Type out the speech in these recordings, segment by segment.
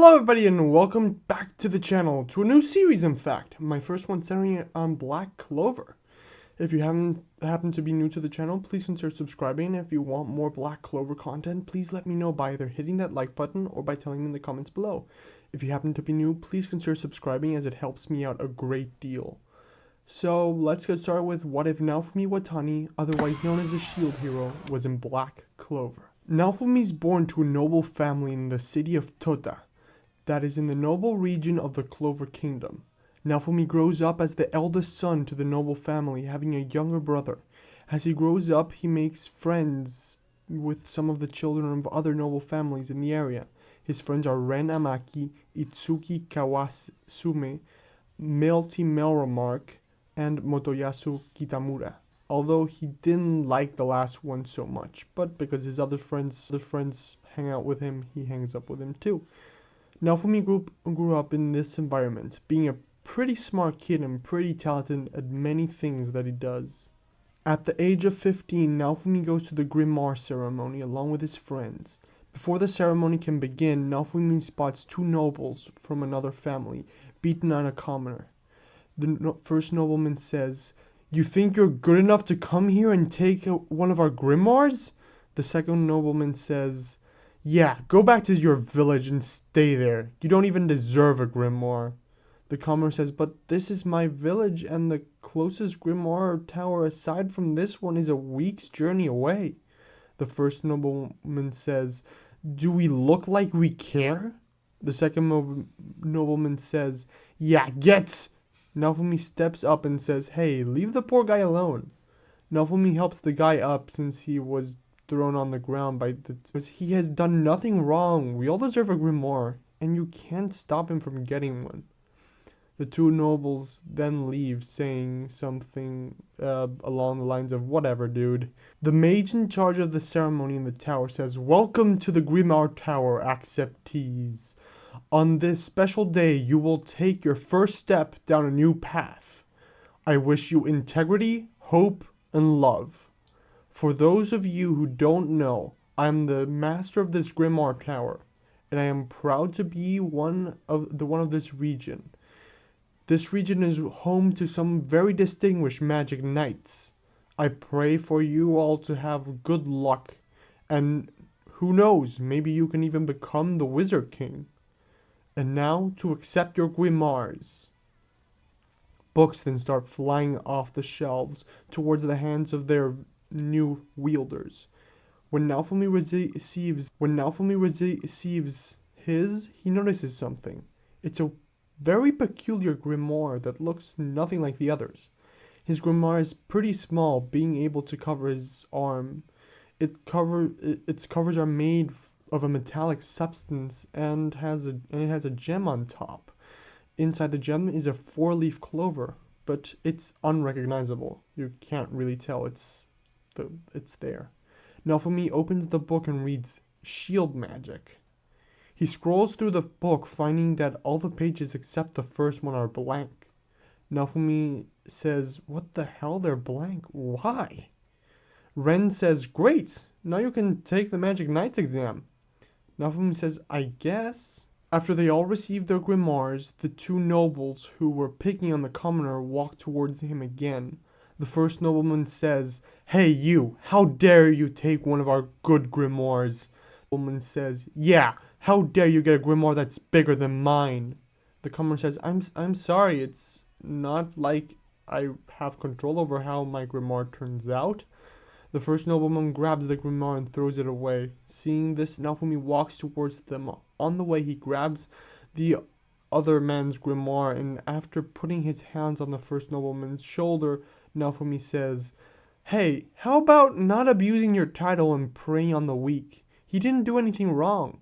Hello everybody and welcome back to the channel, to a new series in fact. My first one centering on Black Clover. If you happen to be new to the channel, please consider subscribing. If you want more Black Clover content, please let me know by either hitting that like button or by telling me in the comments below. If you happen to be new, please consider subscribing as it helps me out a great deal. So let's get started with what if Naofumi Iwatani, otherwise known as the Shield Hero, was in Black Clover. Naofumi is born to a noble family in the city of Tate, that is in the noble region of the Clover Kingdom. Naofumi grows up as the eldest son to the noble family, having a younger brother. As he grows up, he makes friends with some of the children of other noble families in the area. His friends are Ren Amaki, Itsuki Kawasume, Melty Melremark, and Motoyasu Kitamura. Although he didn't like the last one so much, but because his other friends hang out with him, he hangs up with him too. Naofumi grew up in this environment, being a pretty smart kid and pretty talented at many things that he does. At the age of 15, Naofumi goes to the Grimoire ceremony along with his friends. Before the ceremony can begin, Naofumi spots two nobles from another family, beaten on a commoner. The first nobleman says, "You think you're good enough to come here and take one of our grimoires?" The second nobleman says, "Yeah, go back to your village and stay there. You don't even deserve a grimoire." The commoner says, "But this is my village and the closest grimoire tower aside from this one is a week's journey away." The first nobleman says, "Do we look like we care?" The second nobleman says, "Yeah, get!" Naofumi steps up and says, "Hey, leave the poor guy alone." Naofumi helps the guy up since he was thrown on the ground by he has done nothing wrong. We all deserve a grimoire, and you can't stop him from getting one. The two nobles then leave, saying something along the lines of, "Whatever, dude." The mage in charge of the ceremony in the tower says, "Welcome to the Grimoire Tower, acceptees. On this special day, you will take your first step down a new path. I wish you integrity, hope, and love. For those of you who don't know, I am the master of this Grimoire Tower, and I am proud to be one of this region. This region is home to some very distinguished magic knights. I pray for you all to have good luck, and who knows, maybe you can even become the Wizard King. And now to accept your grimoires." Books then start flying off the shelves towards the hands of their new wielders. When Naofumi receives his, he notices something. It's a very peculiar grimoire that looks nothing like the others. His grimoire is pretty small, being able to cover his arm. Its covers are made of a metallic substance and it has a gem on top. Inside the gem is a 4-leaf clover, but it's unrecognizable. You can't really tell it's there. Naofumi opens the book and reads "Shield Magic." He scrolls through the book, finding that all the pages except the first one are blank. Naofumi says, "What the hell, they're blank? Why?" Ren says, "Great! Now you can take the Magic Knight's exam." Naofumi says, "I guess." After they all receive their grimoires, the two nobles who were picking on the commoner walk towards him again. The first nobleman says, "Hey you, how dare you take one of our good grimoires?" The nobleman says, "Yeah, how dare you get a grimoire that's bigger than mine?" The commoner says, I'm sorry, it's not like I have control over how my grimoire turns out." The first nobleman grabs the grimoire and throws it away. Seeing this, Naofumi walks towards them. On the way, he grabs the other man's grimoire, and after putting his hands on the first nobleman's shoulder, Naofumi says, "Hey, how about not abusing your title and preying on the weak? He didn't do anything wrong."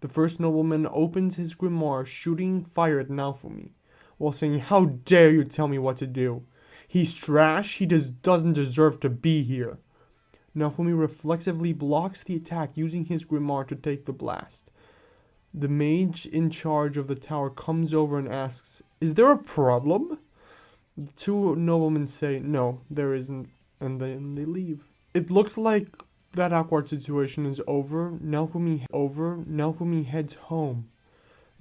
The first nobleman opens his grimoire, shooting fire at Naofumi, while saying, "How dare you tell me what to do? He's trash, he doesn't deserve to be here." Naofumi reflexively blocks the attack, using his grimoire to take the blast. The mage in charge of the tower comes over and asks, "Is there a problem?" The two noblemen say, "No, there isn't," and then they leave. It looks like that awkward situation is over. Naofumi heads home.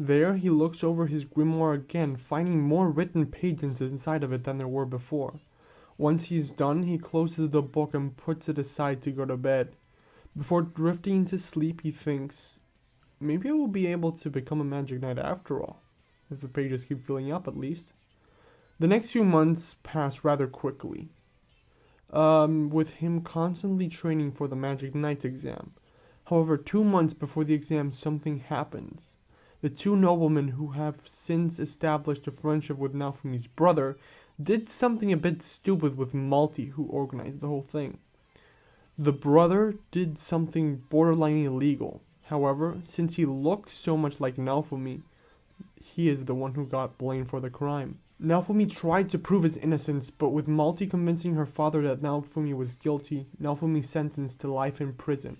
There, he looks over his grimoire again, finding more written pages inside of it than there were before. Once he's done, he closes the book and puts it aside to go to bed. Before drifting to sleep, he thinks, maybe I will be able to become a magic knight after all, if the pages keep filling up at least. The next few months pass rather quickly, with him constantly training for the magic knight exam. However, 2 months before the exam, something happens. The two noblemen who have since established a friendship with Naofumi's brother did something a bit stupid with Malti, who organized the whole thing. The brother did something borderline illegal. However, since he looks so much like Naofumi, he is the one who got blamed for the crime. Naofumi tried to prove his innocence, but with Malti convincing her father that Naofumi was guilty, Naofumi sentenced to life in prison.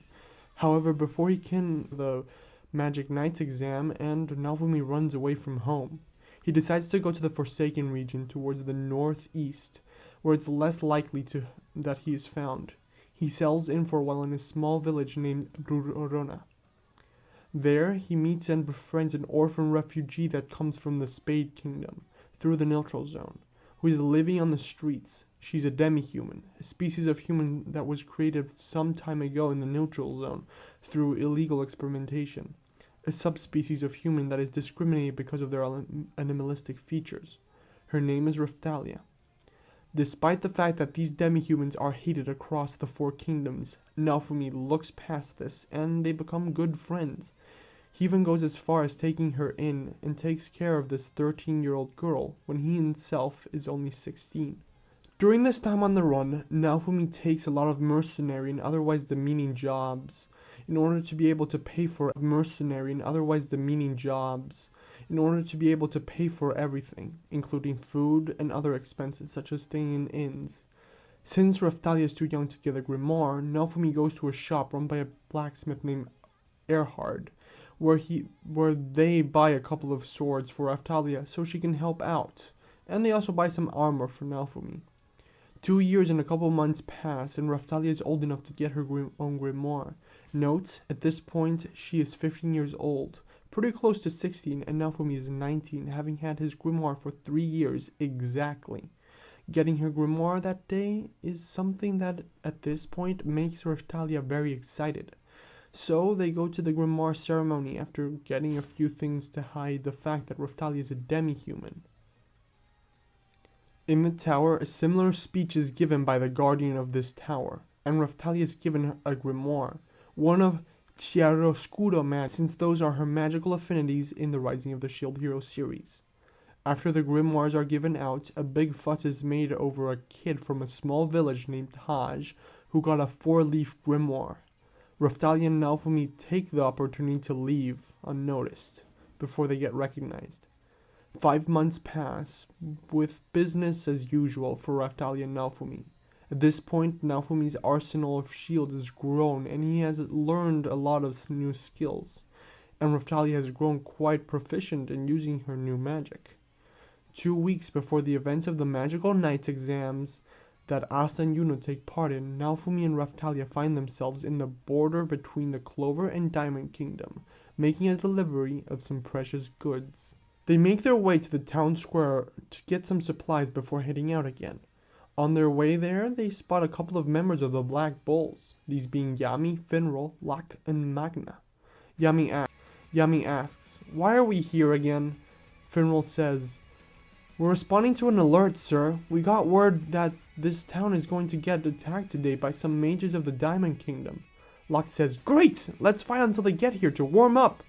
However, before he can the Magic Knight's exam, and Naofumi runs away from home. He decides to go to the Forsaken region towards the northeast, where it's less likely that he is found. He settles in for a while in a small village named Rurorona. There, he meets and befriends an orphan refugee that comes from the Spade Kingdom, through the Neutral Zone, who is living on the streets. She's a demi-human, a species of human that was created some time ago in the Neutral Zone through illegal experimentation. A subspecies of human that is discriminated because of their animalistic features. Her name is Riftalia. Despite the fact that these demi-humans are hated across the 4 kingdoms, Naofumi looks past this and they become good friends. He even goes as far as taking her in and takes care of this 13-year-old girl when he himself is only 16. During this time on the run, Naofumi takes a lot of mercenary and otherwise demeaning jobs in order to be able to pay for everything, including food and other expenses such as staying in inns. Since Raftalia is too young to get a grimoire, Naofumi goes to a shop run by a blacksmith named Erhard, where they buy a couple of swords for Raftalia so she can help out, and they also buy some armor for Naofumi. 2 years and a couple months pass, and Raftalia is old enough to get her own grimoire. Note, at this point, she is 15 years old, pretty close to 16, and Naofumi is 19, having had his grimoire for 3 years exactly. Getting her grimoire that day is something that, at this point, makes Raftalia very excited. So, they go to the grimoire ceremony after getting a few things to hide the fact that Raftalia is a demi-human. In the tower, a similar speech is given by the guardian of this tower, and Raftalia is given a grimoire, one of Chiaroscuro magic, since those are her magical affinities in the Rising of the Shield Hero series. After the grimoires are given out, a big fuss is made over a kid from a small village named Haj, who got a 4-leaf grimoire. Raftalia and Naofumi take the opportunity to leave unnoticed, before they get recognized. 5 months pass, with business as usual for Raftalia and Naofumi. At this point, Naofumi's arsenal of shields has grown, and he has learned a lot of new skills, and Raftalia has grown quite proficient in using her new magic. 2 weeks before the events of the Magical Knights exams that Asta and Yuno take part in, Naofumi and Raftalia find themselves in the border between the Clover and Diamond Kingdom, making a delivery of some precious goods. They make their way to the town square to get some supplies before heading out again. On their way there, they spot a couple of members of the Black Bulls, these being Yami, Finral, Lak, and Magna. Yami asks, "Why are we here again?" Finral says, "We're responding to an alert, sir. We got word that this town is going to get attacked today by some mages of the Diamond Kingdom." Lak says, "Great! Let's fight until they get here to warm up."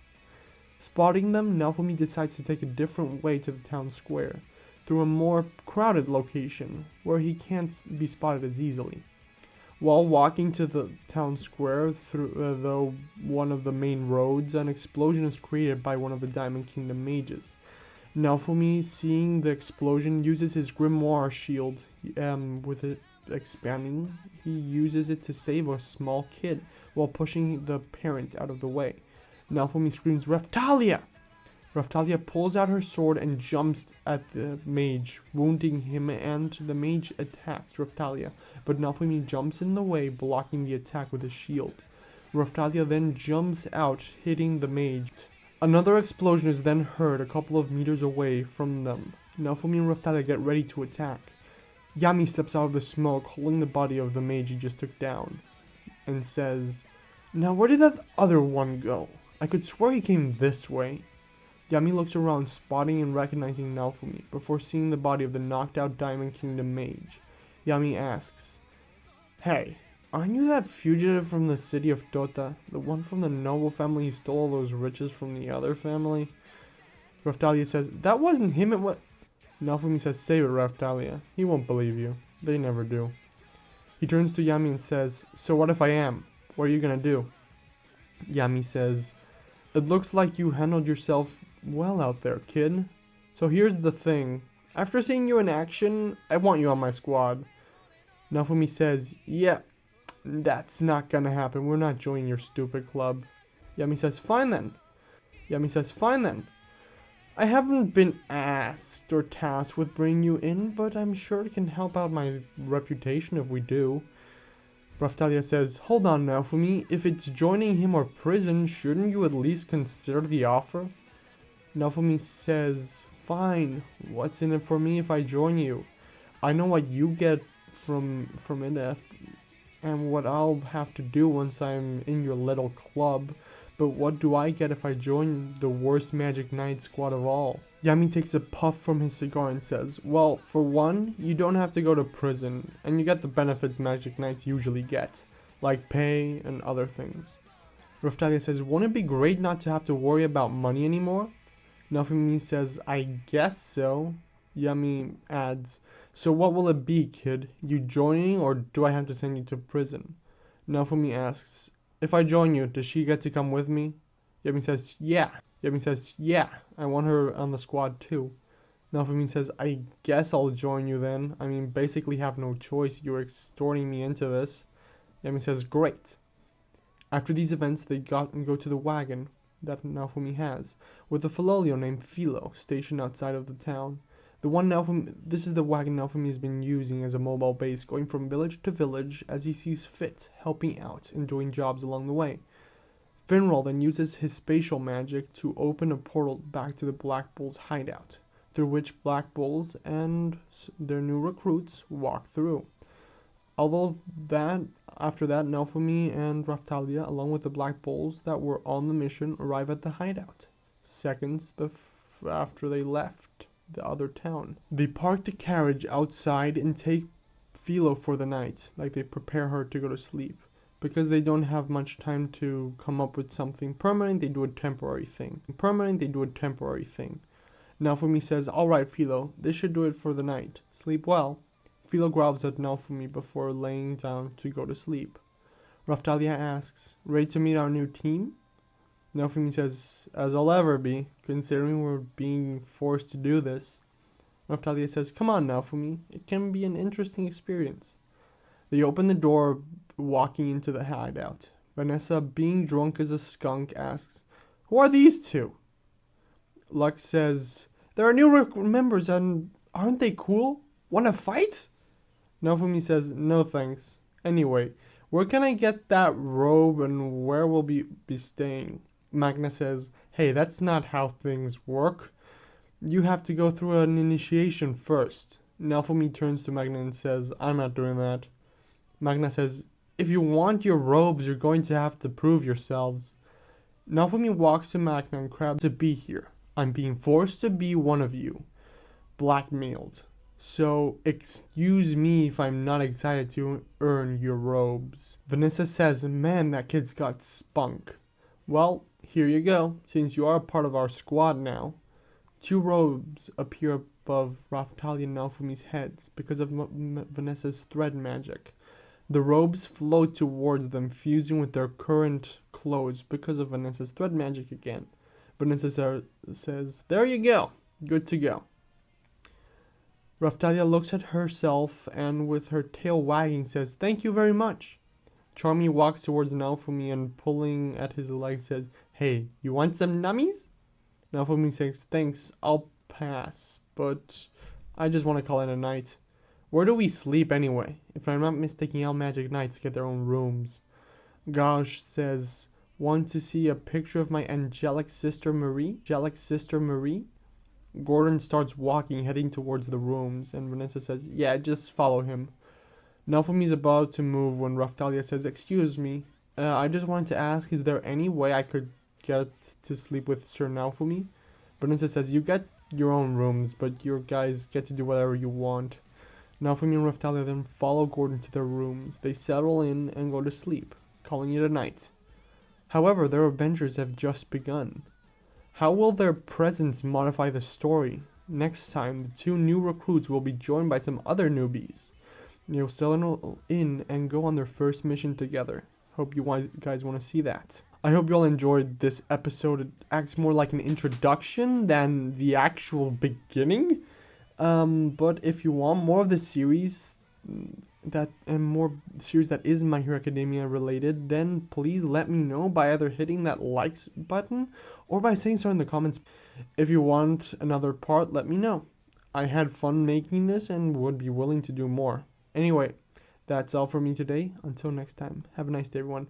Spotting them, Naofumi decides to take a different way to the town square, through a more crowded location, where he can't be spotted as easily. While walking to the town square through one of the main roads, an explosion is created by one of the Diamond Kingdom mages. Naofumi, seeing the explosion, uses his grimoire shield. With it expanding, he uses it to save a small kid while pushing the parent out of the way. Naofumi screams, "Raftalia!" Raftalia pulls out her sword and jumps at the mage, wounding him, and the mage attacks Raftalia, but Naofumi jumps in the way, blocking the attack with his shield. Raftalia then jumps out, hitting the mage. Another explosion is then heard a couple of meters away from them. Naofumi and Raphtalia get ready to attack. Yami steps out of the smoke, holding the body of the mage he just took down, and says, "Now where did that other one go? I could swear he came this way." Yami looks around, spotting and recognizing Naofumi, before seeing the body of the knocked out Diamond Kingdom mage. Yami asks, "Hey, aren't you that fugitive from the city of Tota? The one from the noble family who stole all those riches from the other family?" Raphtalia says, "That wasn't him, it was..." Naofumi says, "Save it, Raphtalia. He won't believe you. They never do." He turns to Yami and says, "So what if I am? What are you gonna do?" Yami says, "It looks like you handled yourself well out there, kid. So here's the thing. After seeing you in action, I want you on my squad." Naofumi says, "Yeah, that's not gonna happen. We're not joining your stupid club." Yami says, "Fine then." "I haven't been asked or tasked with bringing you in, but I'm sure it can help out my reputation if we do." Raphtalia says, "Hold on, Naofumi. If it's joining him or prison, shouldn't you at least consider the offer?" Naofumi says, "Fine. What's in it for me if I join you? I know what you get from it and what I'll have to do once I'm in your little club. But what do I get if I join the worst Magic Knight squad of all?" Yami takes a puff from his cigar and says, "Well, for one, you don't have to go to prison, and you get the benefits Magic Knights usually get, like pay and other things." Raphtalia says, "Won't it be great not to have to worry about money anymore?" Naofumi says, "I guess so." Yami adds, "So what will it be, kid? You joining, or do I have to send you to prison?" Naofumi asks, "If I join you, does she get to come with me?" Yami says, yeah, I want her on the squad too." Naofumi says, "I guess I'll join you then. I mean, basically have no choice. You're extorting me into this." Yami says, "Great." After these events, they go to the wagon that Naofumi has, with a Filolio named Philo stationed outside of the town. This is the wagon Naofumi has been using as a mobile base, going from village to village as he sees fit, helping out and doing jobs along the way. Finral then uses his spatial magic to open a portal back to the Black Bull's hideout, through which Black Bulls and their new recruits walk through. After that, Naofumi and Raphtalia, along with the Black Bulls that were on the mission, arrive at the hideout, seconds after they left the other town. They park the carriage outside and take Philo for the night, like they prepare her to go to sleep. Because they don't have much time to come up with something permanent, they do a temporary thing. Naofumi says, "Alright, Philo, this should do it for the night. Sleep well." Philo growls at Naofumi before laying down to go to sleep. Raphtalia asks, "Ready to meet our new team?" Naofumi says, "As I'll ever be, considering we're being forced to do this." Raphtalia says, "Come on, Naofumi, it can be an interesting experience." They open the door, walking into the hideout. Vanessa, being drunk as a skunk, asks, "Who are these two?" Lux says, "There are new members and aren't they cool? Wanna fight?" Naofumi says, "No thanks. Anyway, where can I get that robe and where will be staying?" Magna says, "Hey, that's not how things work. You have to go through an initiation first." Naofumi turns to Magna and says, "I'm not doing that." Magna says, "If you want your robes, you're going to have to prove yourselves." Naofumi walks to Magna and grabs to be here. "I'm being forced to be one of you. Blackmailed. So, excuse me if I'm not excited to earn your robes." Vanessa says, "Man, that kid's got spunk." "Well, here you go, since you are a part of our squad now." Two robes appear above Raphtalia and Naofumi's heads because of Vanessa's thread magic. The robes float towards them, fusing with their current clothes because of Vanessa's thread magic again. Vanessa says, "There you go, good to go." Raphtalia looks at herself and with her tail wagging says, "Thank you very much." Charmy walks towards Naofumi and pulling at his leg says, "Hey, you want some nummies?" Naofumi says, "Thanks, I'll pass, but I just want to call it a night." "Where do we sleep anyway? If I'm not mistaken, all Magic Knights get their own rooms." Gauche says, Want to see a picture of my angelic sister Marie? Gordon starts walking, heading towards the rooms, and Vanessa says, yeah, just follow him. Naofumi's about to move when Raphtalia says, excuse me, I just wanted to ask, is there any way I could get to sleep with Sir Naofumi? Vanessa says, you get your own rooms, but your guys get to do whatever you want. Naofumi and Raphtalia then follow Gordon to their rooms. They settle in and go to sleep, calling it a night. However, their adventures have just begun. How will their presence modify the story? Next time, the two new recruits will be joined by some other newbies. They'll settle in and go on their first mission together. Hope you guys want to see that. I hope you all enjoyed this episode. It acts more like an introduction than the actual beginning. But if you want more of the series that is My Hero Academia related, then please let me know by either hitting that likes button or by saying so in the comments. If you want another part, let me know. I had fun making this and would be willing to do more. Anyway, that's all for me today. Until next time, have a nice day, everyone.